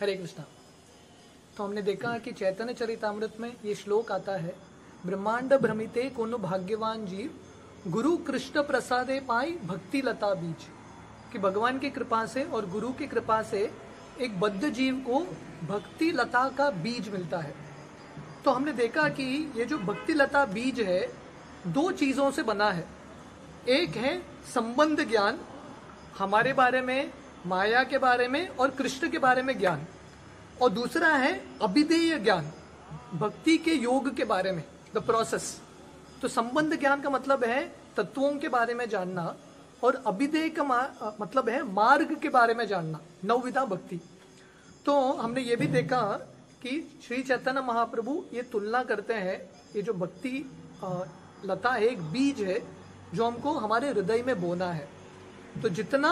हरे कृष्णा। तो हमने देखा कि चैतन्य चरितामृत में ये श्लोक आता है, ब्रह्मांड भ्रमिते कोनो भाग्यवान जीव गुरु कृष्ण प्रसादे पाई भक्ति लता बीज, कि भगवान की कृपा से और गुरु की कृपा से एक बद्ध जीव को भक्ति लता का बीज मिलता है। तो हमने देखा कि ये जो भक्ति लता बीज है दो चीजों से बना है। एक है संबंध ज्ञान, हमारे बारे में, माया के बारे में और कृष्ण के बारे में ज्ञान, और दूसरा है अभिधेय ज्ञान, भक्ति के योग के बारे में, द प्रोसेस। तो संबंध ज्ञान का मतलब है तत्वों के बारे में जानना, और अभिधेय का मतलब है मार्ग के बारे में जानना, नवविधा भक्ति। तो हमने ये भी देखा कि श्री चैतन्य महाप्रभु ये तुलना करते हैं, ये जो भक्ति लता है एक बीज है जो हमको हमारे हृदय में बोना है। तो जितना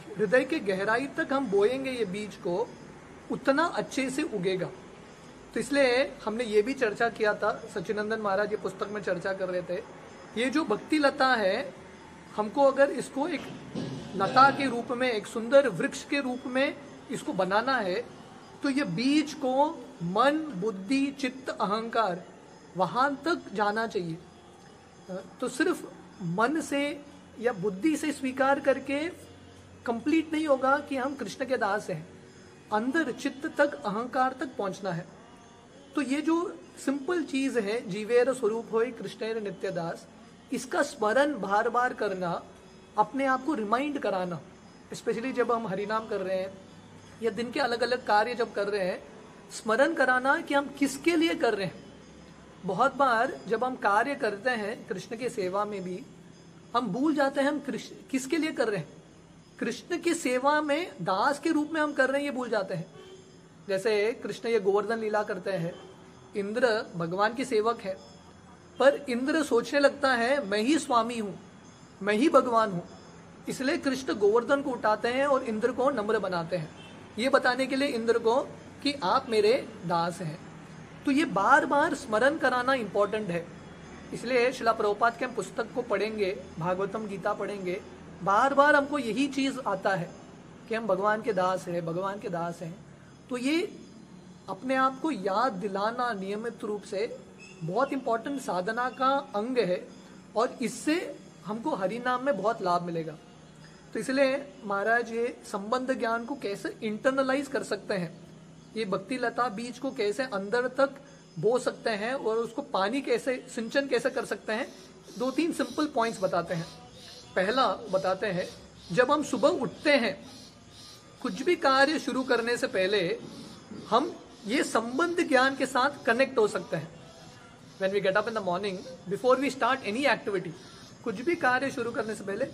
हृदय के गहराई तक हम बोएंगे ये बीज को, उतना अच्छे से उगेगा। तो इसलिए हमने ये भी चर्चा किया था, सच्चिदानंद महाराज ये पुस्तक में चर्चा कर रहे थे, ये जो भक्ति लता है हमको अगर इसको एक लता के रूप में, एक सुंदर वृक्ष के रूप में इसको बनाना है, तो ये बीज को मन, बुद्धि, चित्त, अहंकार वहां तक जाना चाहिए। तो सिर्फ मन से या बुद्धि से स्वीकार करके कंप्लीट नहीं होगा कि हम कृष्ण के दास हैं। अंदर चित्त तक, अहंकार तक पहुंचना है। तो ये जो सिंपल चीज है, जीवेर स्वरूप होय कृष्णेर नित्य दास, इसका स्मरण बार बार करना, अपने आप को रिमाइंड कराना, स्पेशली जब हम हरिनाम कर रहे हैं या दिन के अलग अलग कार्य जब कर रहे हैं, स्मरण कराना कि हम किसके लिए कर रहे हैं। बहुत बार जब हम कार्य करते हैं कृष्ण की सेवा में भी, हम भूल जाते हैं हम किसके लिए कर रहे हैं। कृष्ण की सेवा में दास के रूप में हम कर रहे हैं ये भूल जाते हैं। जैसे कृष्ण ये गोवर्धन लीला करते हैं, इंद्र भगवान की सेवक है, पर इंद्र सोचने लगता है मैं ही स्वामी हूं, मैं ही भगवान हूं। इसलिए कृष्ण गोवर्धन को उठाते हैं और इंद्र को नम्र बनाते हैं, ये बताने के लिए इंद्र को कि आप मेरे दास हैं। तो ये बार बार स्मरण कराना इंपॉर्टेंट है। इसलिए श्रील प्रभुपाद के हम पुस्तक को पढ़ेंगे, भागवतम गीता पढ़ेंगे, बार बार हमको यही चीज आता है कि हम भगवान के दास हैं, भगवान के दास हैं। तो ये अपने आप को याद दिलाना नियमित रूप से बहुत इंपॉर्टेंट साधना का अंग है, और इससे हमको हरि नाम में बहुत लाभ मिलेगा। तो इसलिए महाराज ये संबंध ज्ञान को कैसे इंटरनलाइज कर सकते हैं, ये भक्ति लता बीज को कैसे अंदर तक बो सकते हैं और उसको पानी कैसे, सिंचन कैसे कर सकते हैं, दो तीन सिंपल पॉइंट्स बताते हैं। पहला बताते हैं, जब हम सुबह उठते हैं, कुछ भी कार्य शुरू करने से पहले हम ये संबंध ज्ञान के साथ कनेक्ट हो सकते हैं। When we get up in the morning, before we start any activity, कुछ भी कार्य शुरू करने से पहले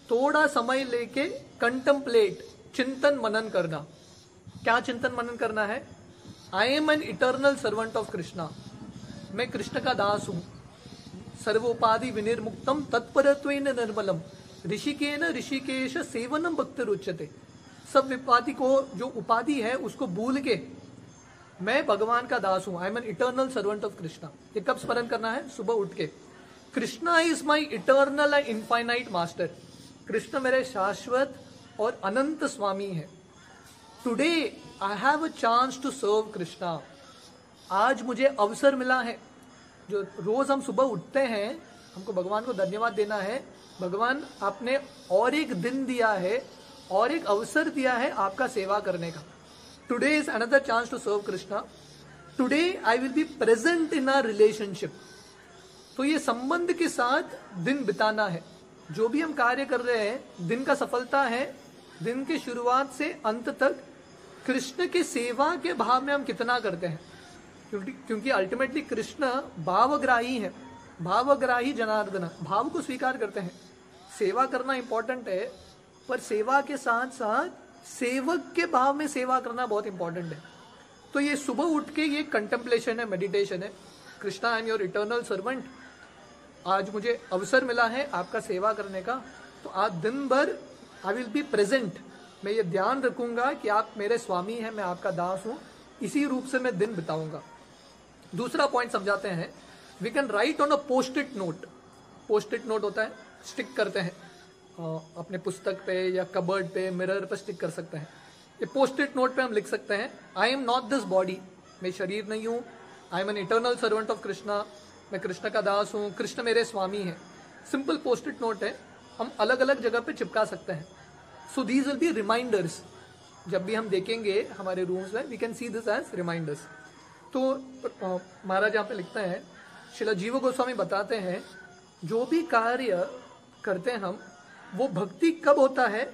थोड़ा समय लेके कंटेम्पलेट, चिंतन मनन करना। क्या चिंतन मनन करना है? आई am an eternal servant of Krishna, मैं कृष्ण का दास हूं। सर्वोपाधि विनिर्मुक्तम तत्परत्वेन निर्मलम ऋषिकेन ऋषिकेश सेवनम भक्ति रुच्यते। सब उपाधि को, जो उपाधि है उसको भूल के मैं भगवान का दास हूं, I am an eternal servant of Krishna. ये कब स्मरण करना है? सुबह उठ के। Krishna is my eternal and infinite master, Krishna मेरे शाश्वत और अनंत स्वामी है। Today I have a chance to serve Krishna, आज मुझे अवसर मिला है। जो रोज हम सुबह उठते हैं, हमको भगवान को धन्यवाद देना है, भगवान आपने और एक दिन दिया है और एक अवसर दिया है आपका सेवा करने का। Today is another chance to serve Krishna, today I will be present in our relationship. तो ये संबंध के साथ दिन बिताना है। जो भी हम कार्य कर रहे हैं, दिन का सफलता है, दिन की शुरुआत से अंत तक कृष्ण के सेवा के भाव में हम कितना करते हैं, क्योंकि अल्टीमेटली कृष्ण भावग्राही है, भावग्राही जनार्दन, भाव को स्वीकार करते हैं। सेवा करना इंपॉर्टेंट है, पर सेवा के साथ साथ सेवक के भाव में सेवा करना बहुत इंपॉर्टेंट है। तो ये सुबह उठ के ये कंटेम्पलेशन है, मेडिटेशन है। Krishna I am your eternal servant, आज मुझे अवसर मिला है आपका सेवा करने का, तो आज दिन भर आई विल बी प्रेजेंट, मैं ये ध्यान रखूंगा कि आप मेरे स्वामी हैं, मैं आपका दास हूं, इसी रूप से मैं दिन बिताऊंगा। दूसरा पॉइंट समझाते हैं, we can write on a post it note. Post it note होता है, स्टिक करते हैं अपने पुस्तक पे या कबर्ड पे, मिरर पे स्टिक कर सकते हैं। ये पोस्ट इट नोट पे हम लिख सकते हैं, I am not this body, मैं शरीर नहीं हूँ, आई am an eternal servant of Krishna, मैं कृष्ण का दास हूँ, कृष्ण मेरे स्वामी हैं। सिंपल पोस्ट इट नोट है, हम अलग अलग जगह पे चिपका सकते हैं। So these will be reminders, जब भी हम देखेंगे हमारे रूम्स में we can see this as reminders. तो महाराज यहाँ पे लिखते हैं, श्रील जीव गोस्वामी बताते हैं जो भी कार्य करते हैं हम, वो भक्ति कब होता है,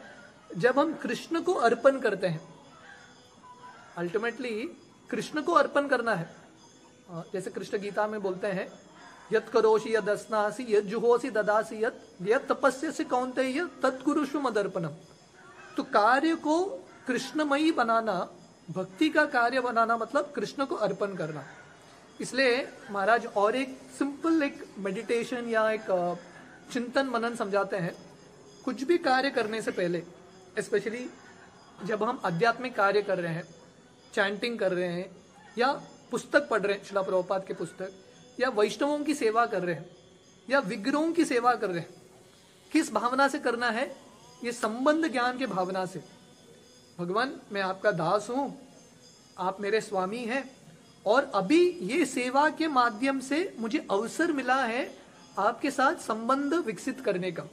जब हम कृष्ण को अर्पण करते हैं। अल्टीमेटली कृष्ण को अर्पण करना है। जैसे कृष्ण गीता में बोलते हैं, यत् करोषि यद् अस्नासि यत् जुहोसि ददासि यत् तपस्यसि कौन्तेय तत्कुरुष्व मदर्पणम। तो कार्य को कृष्णमयी बनाना, भक्ति का कार्य बनाना मतलब कृष्ण को अर्पण करना। इसलिए महाराज और एक सिंपल एक मेडिटेशन या एक चिंतन मनन समझाते हैं। कुछ भी कार्य करने से पहले, स्पेशली जब हम आध्यात्मिक कार्य कर रहे हैं, चैंटिंग कर रहे हैं या पुस्तक पढ़ रहे हैं, श्रील प्रभुपाद के पुस्तक, या वैष्णवों की सेवा कर रहे हैं या विग्रहों की सेवा कर रहे हैं, किस भावना से करना है? ये संबंध ज्ञान के भावना से। भगवान मैं आपका दास हूं, आप मेरे स्वामी हैं, और अभी ये सेवा के माध्यम से मुझे अवसर मिला है आपके साथ संबंध विकसित करने का।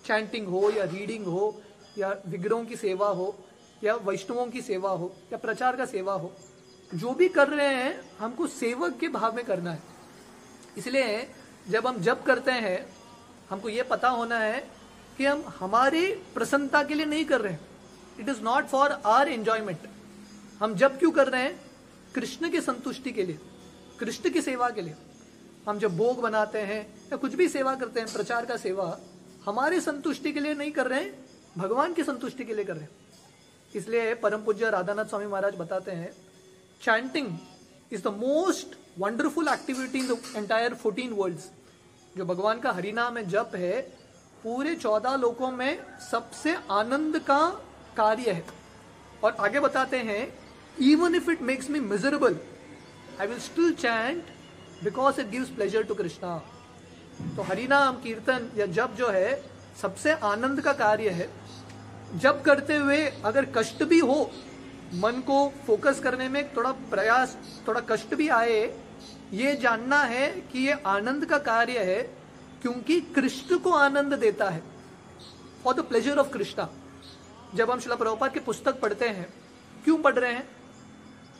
चैंटिंग हो या रीडिंग हो या विग्रहों की सेवा हो या वैष्णवों की सेवा हो या प्रचार का सेवा हो, जो भी कर रहे हैं हमको सेवक के भाव में करना है। इसलिए जब हम जप करते हैं, हमको ये पता होना है कि हम हमारे प्रसन्नता के लिए नहीं कर रहे हैं, it is not for our enjoyment. हम जप क्यों कर रहे हैं? कृष्ण की संतुष्टि के लिए, कृष्ण की सेवा के लिए। हम जब भोग बनाते हैं या कुछ भी सेवा करते हैं, प्रचार का सेवा, हमारे संतुष्टि के लिए नहीं कर रहे हैं, भगवान की संतुष्टि के लिए कर रहे हैं। इसलिए परम पूज्य राधानाथ स्वामी महाराज बताते हैं, chanting is the most wonderful activity in the entire 14 worlds. जो भगवान का हरिनाम है, जप है, पूरे 14 लोकों में सबसे आनंद का कार्य है। और आगे बताते हैं, even if it makes me miserable I will still chant because it gives pleasure to Krishna. तो हरिनाम कीर्तन या जप जो है सबसे आनंद का कार्य है। जप करते हुए अगर कष्ट भी हो, मन को फोकस करने में थोड़ा प्रयास, थोड़ा कष्ट भी आए, ये जानना है कि ये आनंद का कार्य है, क्योंकि कृष्ण को आनंद देता है, for the pleasure of Krishna. जब हम श्रील प्रभुपाद की पुस्तक पढ़ते हैं, क्यों पढ़ रहे हैं?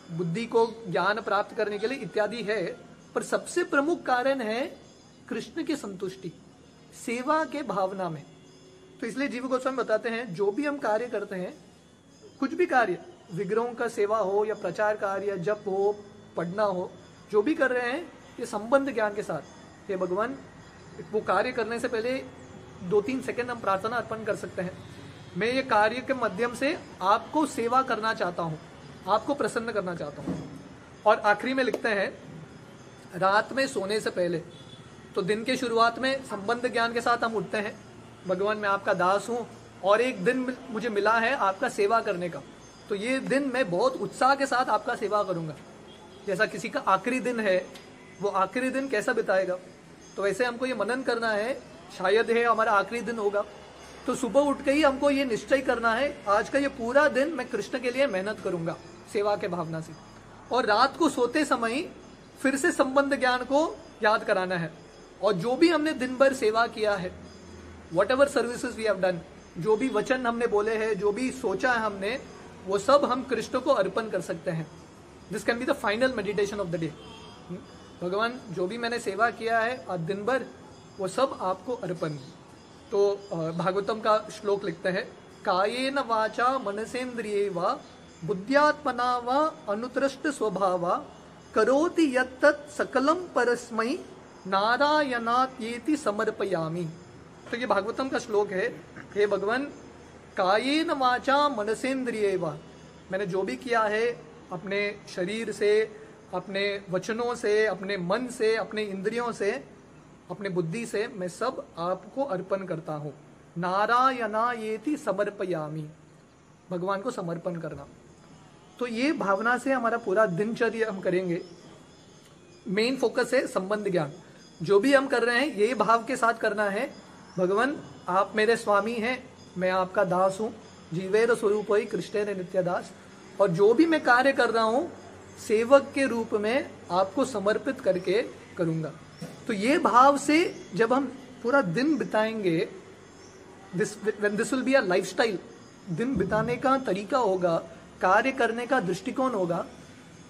बुद्धि को ज्ञान प्राप्त करने के लिए इत्यादि है, पर सबसे प्रमुख कारण है कृष्ण की संतुष्टि, सेवा के भावना में। तो इसलिए जीव गोस्वामी बताते हैं, जो भी हम कार्य करते हैं, कुछ भी कार्य, विग्रहों का सेवा हो या प्रचार कार्य, जप हो, पढ़ना हो, जो भी कर रहे हैं, ये संबंध ज्ञान के साथ। ये भगवान, वो कार्य करने से पहले 2-3 सेकंड हम प्रार्थना अर्पण कर सकते हैं, मैं ये कार्य के माध्यम से आपको सेवा करना चाहता हूँ, आपको प्रसन्न करना चाहता हूँ। और आखिरी में लिखते हैं, रात में सोने से पहले, तो दिन के शुरुआत में संबंध ज्ञान के साथ हम उठते हैं, भगवान मैं आपका दास हूँ और एक दिन मुझे मिला है आपका सेवा करने का, तो ये दिन मैं बहुत उत्साह के साथ आपका सेवा करूंगा। जैसा किसी का आखिरी दिन है, वो आखिरी दिन कैसा बिताएगा, तो वैसे हमको ये मनन करना है, शायद है हमारा आखिरी दिन होगा, तो सुबह उठ के ही हमको ये निश्चय करना है, आज का ये पूरा दिन मैं कृष्ण के लिए मेहनत करूंगा सेवा के भावना से। और रात को सोते समय फिर से संबंध ज्ञान को याद कराना है, और जो भी हमने दिन भर सेवा किया है, whatever services we have done, जो भी वचन हमने बोले हैं, जो भी सोचा है हमने, वो सब हम कृष्ण को अर्पण कर सकते हैं। This can be the final meditation of the day. भगवान जो भी मैंने सेवा किया है आज दिन भर, वो सब आपको अर्पण। तो भागवतम का श्लोक लिखते हैं, कायेन वाचा मनसेन्द्रिये वा बुद्ध्यात्मना वा अनुत्रष्ट स्वभावा करोति यत्तत् सकलम परस्मै नारायणात्येति समर्पयामि। तो ये भागवतम का श्लोक है, हे भगवान, कायेन वाचा मनसेन्द्रिये वा, मैंने जो भी किया है अपने शरीर से, अपने वचनों से, अपने मन से, अपने इंद्रियों से, अपने बुद्धि से, मैं सब आपको अर्पण करता हूँ। नारायणायेति समर्पयामि, भगवान को समर्पण करना। तो ये भावना से हमारा पूरा दिनचर्या हम करेंगे। मेन फोकस है संबंध ज्ञान, जो भी हम कर रहे हैं ये भाव के साथ करना है, भगवान आप मेरे स्वामी हैं, मैं आपका दास हूँ, जीवेर स्वरूप ही कृष्ण नित्यदास, और जो भी मैं कार्य कर रहा हूं सेवक के रूप में आपको समर्पित करके करूंगा। तो ये भाव से जब हम पूरा दिन बिताएंगे, this will be a lifestyle, दिन बिताने का तरीका होगा, कार्य करने का दृष्टिकोण होगा,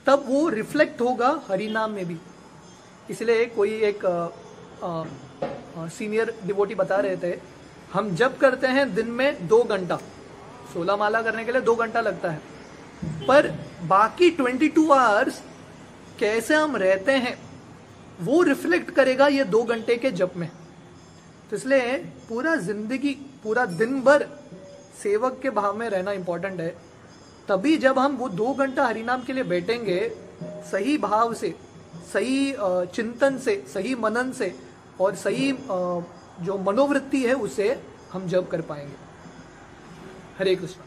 तब वो रिफ्लेक्ट होगा हरिनाम में भी। इसलिए कोई एक सीनियर डिवोटी बता रहे थे, हम जब करते हैं दिन में 2 घंटा, 16 माला करने के लिए 2 घंटा लगता है, पर बाकी 22 आवर्स कैसे हम रहते हैं वो रिफ्लेक्ट करेगा ये 2 घंटे के जप में। तो इसलिए पूरा जिंदगी, पूरा दिन भर सेवक के भाव में रहना इंपॉर्टेंट है। तभी जब हम वो 2 घंटा हरिनाम के लिए बैठेंगे, सही भाव से, सही चिंतन से, सही मनन से और सही जो मनोवृत्ति है उसे हम जप कर पाएंगे। हरे कृष्ण।